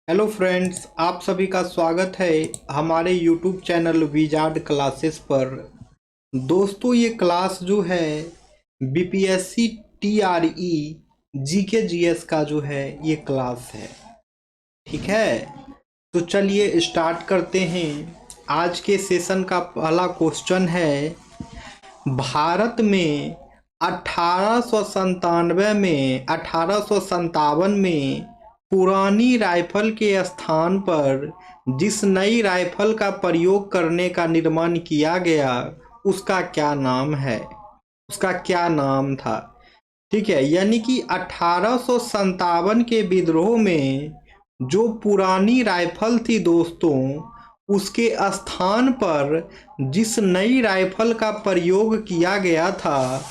Hello friends, आप सभी का स्वागत है हमारे यूट्यूब चैनल विजार्ड क्लासेस पर। दोस्तों, ये क्लास जो है बीपीएससी टीआरई जीके जीएस का जो है ये क्लास है। ठीक है, तो चलिए स्टार्ट करते हैं। आज के सेशन का पहला क्वेश्चन है, भारत में 1897 में पुरानी राइफल के स्थान पर जिस नई राइफल का प्रयोग करने का निर्माण किया गया उसका क्या नाम है, उसका क्या नाम था। ठीक है, यानी कि 1857 के विद्रोह में जो पुरानी राइफल थी दोस्तों, उसके स्थान पर जिस नई राइफल का प्रयोग किया गया था,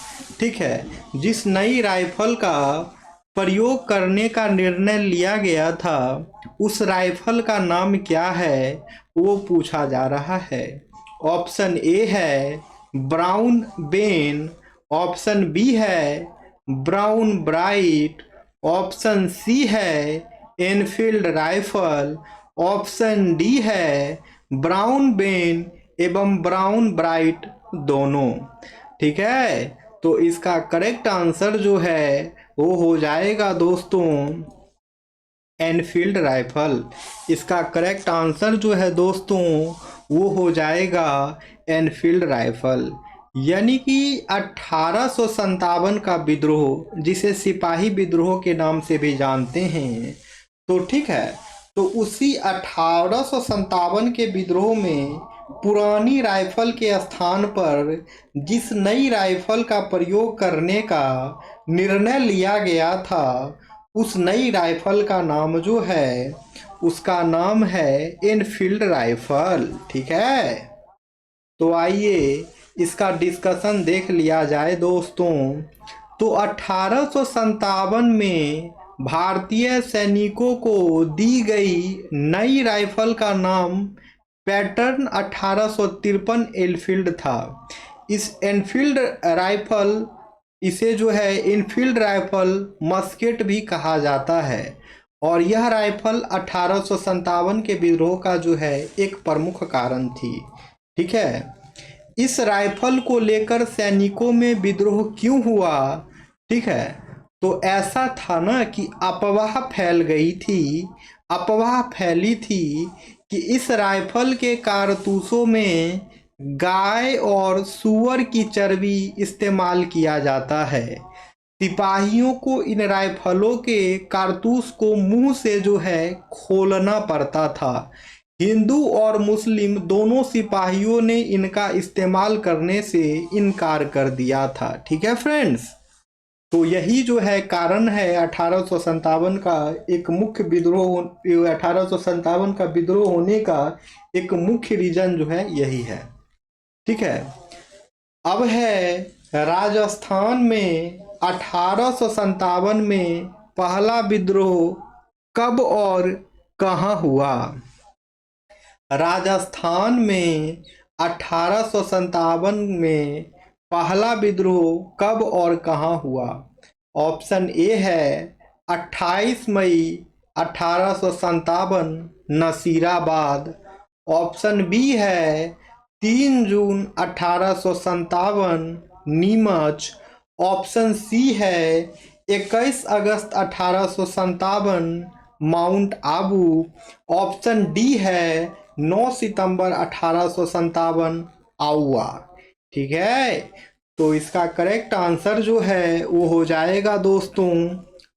ठीक है, जिस नई राइफल का प्रयोग करने का निर्णय लिया गया था, उस राइफल का नाम क्या है वो पूछा जा रहा है। ऑप्शन ए है ब्राउन बेन, ऑप्शन बी है ब्राउन ब्राइट, ऑप्शन सी है एनफील्ड राइफल, ऑप्शन डी है ब्राउन बेन एवं ब्राउन ब्राइट दोनों। ठीक है, तो इसका करेक्ट आंसर जो है वो हो जाएगा दोस्तों एनफील्ड राइफल। इसका करेक्ट आंसर जो है दोस्तों वो हो जाएगा एनफील्ड राइफल। यानी कि 1857 का विद्रोह, जिसे सिपाही विद्रोह के नाम से भी जानते हैं, तो ठीक है, तो उसी 1857 के विद्रोह में पुरानी राइफल के स्थान पर जिस नई राइफल का प्रयोग करने का निर्णय लिया गया था, उस नई राइफल का नाम जो है उसका नाम है एनफील्ड राइफल। ठीक है, तो आइए इसका डिस्कशन देख लिया जाए दोस्तों। तो 1857 में भारतीय सैनिकों को दी गई नई राइफल का नाम पैटर्न 1853 एनफील्ड था। इस एनफील्ड राइफल, इसे जो है इनफील्ड राइफल मस्केट भी कहा जाता है, और यह राइफल 1857 के विद्रोह का जो है एक प्रमुख कारण थी। ठीक है, इस राइफल को लेकर सैनिकों में विद्रोह क्यों हुआ? ठीक है, तो ऐसा था ना कि अफवाह फैल गई थी, अफवाह फैली थी कि इस राइफल के कारतूसों में गाय और सूअर की चर्बी इस्तेमाल किया जाता है। सिपाहियों को इन राइफलों के कारतूस को मुंह से जो है खोलना पड़ता था। हिंदू और मुस्लिम दोनों सिपाहियों ने इनका इस्तेमाल करने से इनकार कर दिया था। ठीक है फ्रेंड्स, तो यही जो है कारण है 1857 का एक मुख्य विद्रोह, 1857 का विद्रोह होने का एक मुख्य रीजन जो है यही है। ठीक है, अब है राजस्थान में 1857 में पहला विद्रोह कब और कहाँ हुआ? राजस्थान में 1857 में पहला विद्रोह कब और कहाँ हुआ? ऑप्शन ए है 28 मई 1857 नसीराबाद, ऑप्शन बी है 3 जून 1857 नीमच, ऑप्शन सी है 21 अगस्त 1857 माउंट आबू, ऑप्शन डी है 9 सितंबर 1857 आउआ। ठीक है, तो इसका करेक्ट आंसर जो है वो हो जाएगा दोस्तों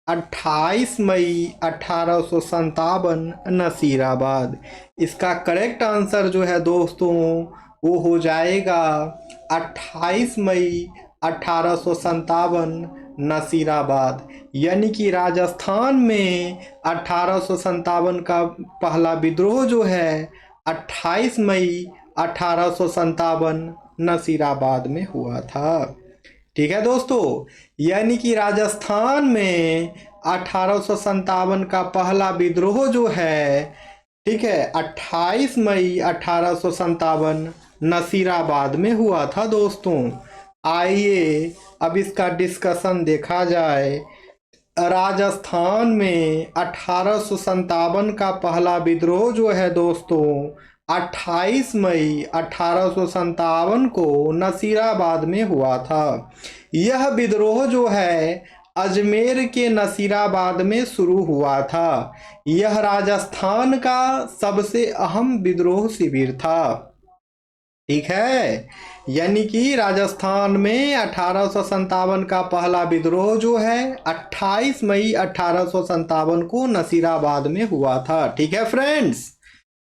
28 मई 1857 नसीराबाद। इसका करेक्ट आंसर जो है दोस्तों वो हो जाएगा 28 मई 1857 नसीराबाद। यानी कि राजस्थान में 1857 का पहला विद्रोह जो है 28 मई 1857 नसीराबाद में हुआ था। ठीक है दोस्तों, यानी कि राजस्थान में 1857 का पहला विद्रोह जो है, ठीक है, 28 मई 1857 नसीराबाद में हुआ था दोस्तों। आइए अब इसका डिस्कशन देखा जाए। राजस्थान में 1857 का पहला विद्रोह जो है दोस्तों 28 मई 1857 को नसीराबाद में हुआ था। यह विद्रोह जो है अजमेर के नसीराबाद में शुरू हुआ था। यह राजस्थान का सबसे अहम विद्रोह शिविर था। ठीक है, यानी कि राजस्थान में 1857 का पहला विद्रोह जो है 28 मई 1857 को नसीराबाद में हुआ था। ठीक है फ्रेंड्स,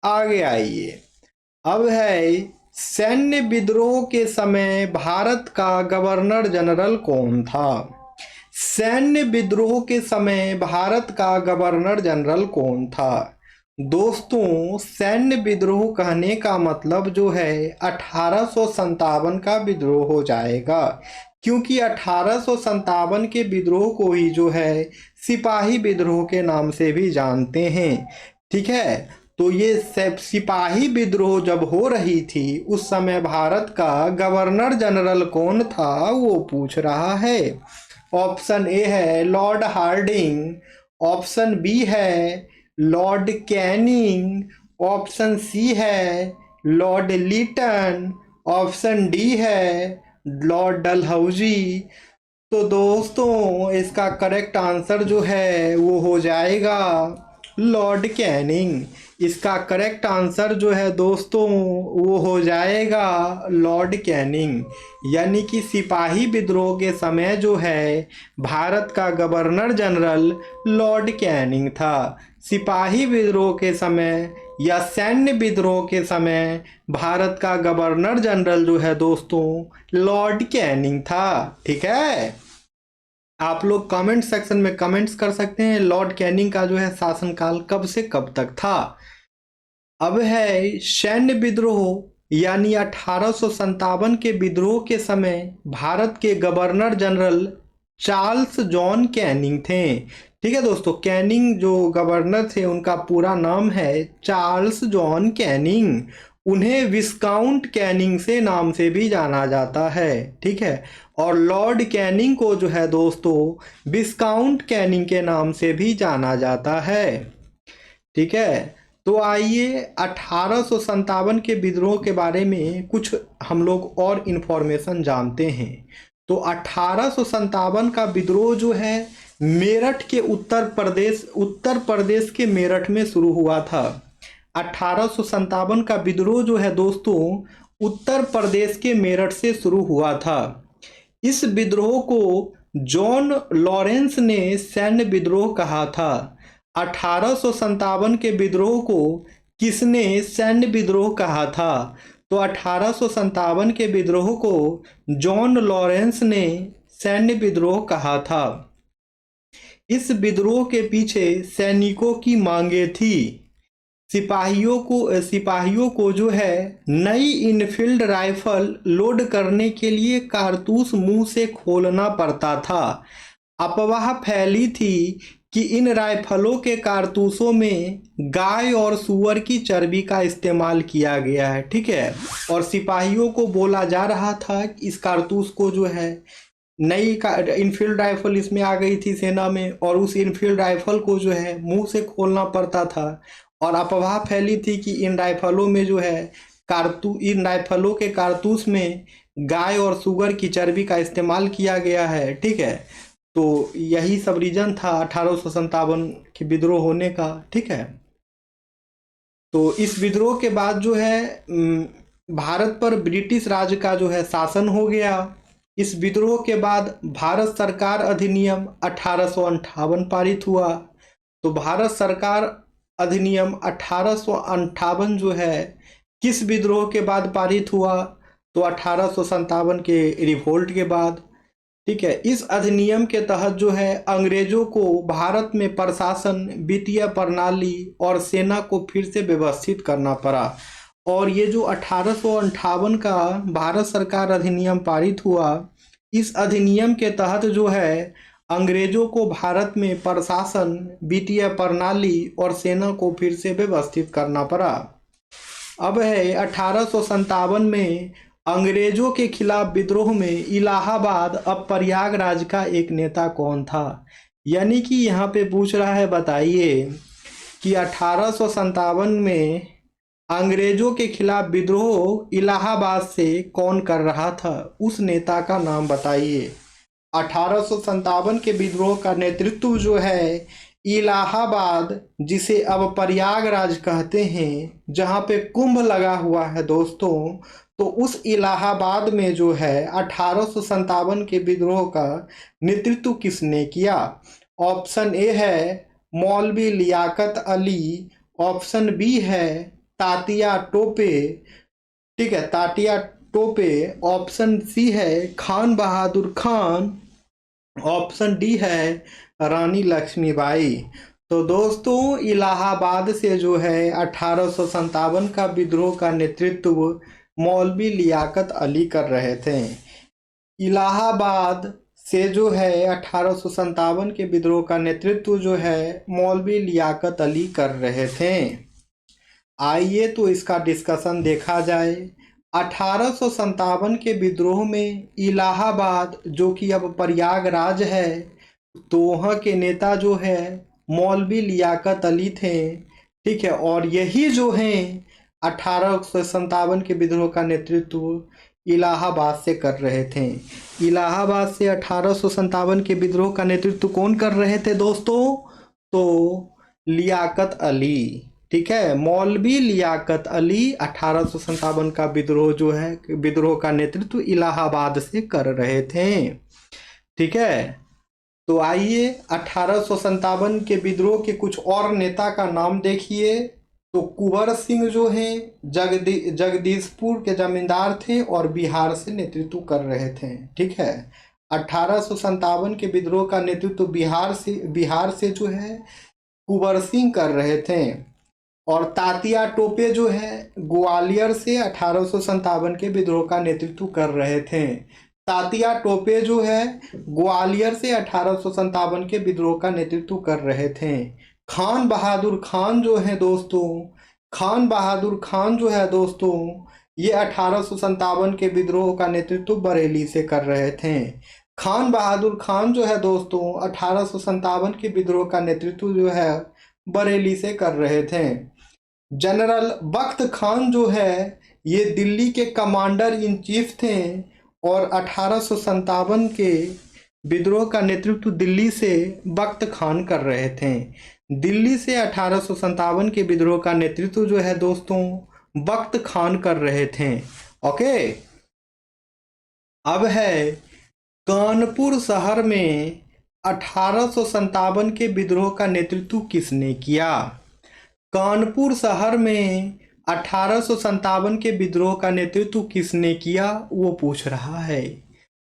आगे आइए। अब है सैन्य विद्रोह के समय भारत का गवर्नर जनरल कौन था? सैन्य विद्रोह के समय भारत का गवर्नर जनरल कौन था? दोस्तों, सैन्य विद्रोह कहने का मतलब जो है 1857 का विद्रोह हो जाएगा, क्योंकि 1857 के विद्रोह को ही जो है सिपाही विद्रोह के नाम से भी जानते हैं। ठीक है, तो ये सिपाही विद्रोह जब हो रही थी उस समय भारत का गवर्नर जनरल कौन था वो पूछ रहा है। ऑप्शन ए है लॉर्ड हार्डिंग, ऑप्शन बी है लॉर्ड कैनिंग, ऑप्शन सी है लॉर्ड लीटन, ऑप्शन डी है लॉर्ड डलहौजी। तो दोस्तों इसका करेक्ट आंसर जो है वो हो जाएगा लॉर्ड कैनिंग। इसका करेक्ट आंसर जो है दोस्तों वो हो जाएगा लॉर्ड कैनिंग। यानी कि सिपाही विद्रोह के समय जो है भारत का गवर्नर जनरल लॉर्ड कैनिंग था। सिपाही विद्रोह के समय या सैन्य विद्रोह के समय भारत का गवर्नर जनरल जो है दोस्तों लॉर्ड कैनिंग था। ठीक है, आप लोग कमेंट सेक्शन में कमेंट्स कर सकते हैं लॉर्ड कैनिंग का जो है शासनकाल कब से कब तक था। अब है सैन्य विद्रोह यानी 1857 के विद्रोह के समय भारत के governor general Charles John Canning थे। ठीक है दोस्तों, कैनिंग जो गवर्नर थे उनका पूरा नाम है चार्ल्स जॉन कैनिंग। उन्हें विस्काउंट कैनिंग से नाम से भी जाना जाता है। ठीक है, और लॉर्ड कैनिंग को जो है दोस्तों विस्काउंट कैनिंग के नाम से भी जाना जाता है। ठीक है, तो आइए 1857 के विद्रोह के बारे में कुछ हम लोग और इन्फॉर्मेशन जानते हैं। तो 1857 का विद्रोह जो है मेरठ के उत्तर प्रदेश के मेरठ में शुरू हुआ था। 1857 का विद्रोह जो है दोस्तों उत्तर प्रदेश के मेरठ से शुरू हुआ था। इस विद्रोह को जॉन लॉरेंस ने सैन्य विद्रोह कहा था। 1857 के विद्रोह को किसने सैन्य विद्रोह कहा था? तो 1857 के विद्रोह को जॉन लॉरेंस ने सैन्य विद्रोह कहा था। इस विद्रोह के पीछे सैनिकों की मांगे थी। सिपाहियों को जो है नई इनफील्ड राइफल लोड करने के लिए कारतूस मुंह से खोलना पड़ता था। अफवाह फैली थी कि इन राइफलों के कारतूसों में गाय और सूअर की चर्बी का इस्तेमाल किया गया है। ठीक है, और सिपाहियों को बोला जा रहा था कि इस कारतूस को जो है नई इनफील्ड राइफल इसमें आ गई थी सेना में, और उस इनफील्ड राइफल को जो है मुंह से खोलना पड़ता था। और अफवाह फैली थी कि इन राइफलों में जो है इन राइफलों के कारतूस में गाय और सूअर की चर्बी का इस्तेमाल किया गया है। ठीक है, तो यही सब रीजन था 1857 के विद्रोह होने का। ठीक है, तो इस विद्रोह के बाद जो है भारत पर ब्रिटिश राज का जो है शासन हो गया। इस विद्रोह के बाद भारत सरकार अधिनियम 1858 पारित हुआ। तो भारत सरकार अधिनियम 1858 जो है किस विद्रोह के बाद पारित हुआ? तो 1857 के रिवोल्ट के बाद। ठीक है, इस अधिनियम के तहत जो है अंग्रेजों को भारत में प्रशासन, वित्तीय प्रणाली और सेना को फिर से व्यवस्थित करना पड़ा। और ये जो 1858 का भारत सरकार अधिनियम पारित हुआ, इस अधिनियम के तहत जो है अंग्रेजों को भारत में प्रशासन, वित्तीय प्रणाली और सेना को फिर से व्यवस्थित करना पड़ा। अब है 1857 में अंग्रेजों के खिलाफ विद्रोह में इलाहाबाद अब प्रयागराज का एक नेता कौन था? यानी कि यहाँ पे पूछ रहा है, बताइए कि 1857 में अंग्रेजों के खिलाफ विद्रोह इलाहाबाद से कौन कर रहा था, उस नेता का नाम बताइए। 1857 के विद्रोह का नेतृत्व जो है इलाहाबाद, जिसे अब प्रयागराज कहते हैं, जहाँ पे कुंभ लगा हुआ है दोस्तों, तो उस इलाहाबाद में जो है 1857 के विद्रोह का नेतृत्व किसने किया। ऑप्शन ए है मौलवी लियाकत अली, ऑप्शन बी है तातिया टोपे, ठीक है, तातिया टोपे, ऑप्शन सी है खान बहादुर खान, ऑप्शन डी है रानी लक्ष्मीबाई। तो दोस्तों इलाहाबाद से जो है 1857 का विद्रोह का नेतृत्व मौलवी लियाकत अली कर रहे थे। इलाहाबाद से जो है 1857 के विद्रोह का नेतृत्व जो है मौलवी लियाकत अली कर रहे थे। आइए तो इसका डिस्कशन देखा जाए। 1857 के विद्रोह में इलाहाबाद, जो कि अब प्रयागराज है, तो वहाँ के नेता जो है मौलवी लियाकत अली थे, ठीक है। और यही जो हैं 1857 के विद्रोह का नेतृत्व इलाहाबाद से कर रहे थे। इलाहाबाद से 1857 के विद्रोह का नेतृत्व कौन कर रहे थे दोस्तों, तो लियाकत अली, ठीक है, मौलवी लियाकत अली 1857 का विद्रोह जो है, विद्रोह का नेतृत्व इलाहाबाद से कर रहे थे, ठीक है। तो आइए 1857 के विद्रोह के कुछ और नेता का नाम देखिए। तो कुंवर सिंह जो हैं जगदीशपुर के जमींदार थे और बिहार से नेतृत्व कर रहे थे, ठीक है। 1857 के विद्रोह का नेतृत्व बिहार से जो है कुंवर सिंह कर रहे थे। और तातिया टोपे जो है ग्वालियर से 1857 के विद्रोह का नेतृत्व कर रहे थे। तातिया टोपे जो है ग्वालियर से 1857 के विद्रोह का नेतृत्व कर रहे थे। खान बहादुर खान जो है दोस्तों, खान बहादुर खान जो है दोस्तों, ये 1857 के विद्रोह का नेतृत्व बरेली से कर रहे थे। खान बहादुर खान जो है दोस्तों 1857 के विद्रोह का नेतृत्व जो है बरेली से कर रहे थे। जनरल बख्त खान जो है ये दिल्ली के कमांडर इन चीफ थे और 1857 के विद्रोह का नेतृत्व दिल्ली से बख्त खान कर रहे थे। दिल्ली से 1857 के विद्रोह का नेतृत्व जो है दोस्तों बख्त खान कर रहे थे। ओके, अब है कानपुर शहर में 1857 के विद्रोह का नेतृत्व किसने किया। कानपुर शहर में 1857 के विद्रोह का नेतृत्व किसने किया वो पूछ रहा है।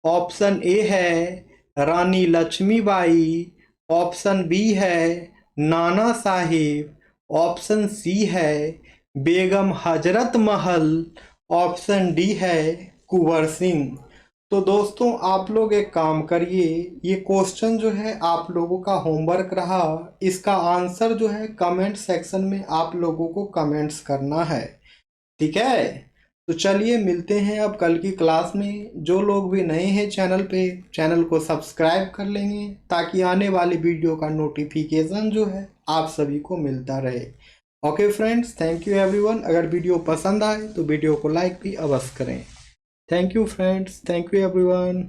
ऑप्शन ए है रानी लक्ष्मीबाई, ऑप्शन बी है नाना साहिब, ऑप्शन सी है बेगम हजरत महल, ऑप्शन डी है कुंवर सिंह। तो दोस्तों आप लोग एक काम करिए, ये क्वेश्चन जो है आप लोगों का होमवर्क रहा, इसका आंसर जो है कमेंट सेक्शन में आप लोगों को कमेंट्स करना है, ठीक है। तो चलिए मिलते हैं अब कल की क्लास में। जो लोग भी नए हैं चैनल पे, चैनल को सब्सक्राइब कर लेंगे ताकि आने वाली वीडियो का नोटिफिकेशन जो है आप सभी को मिलता रहे। Okay friends, thank you everyone. अगर वीडियो पसंद आए तो वीडियो को लाइक भी अवश्य करें। Thank you friends, thank you everyone.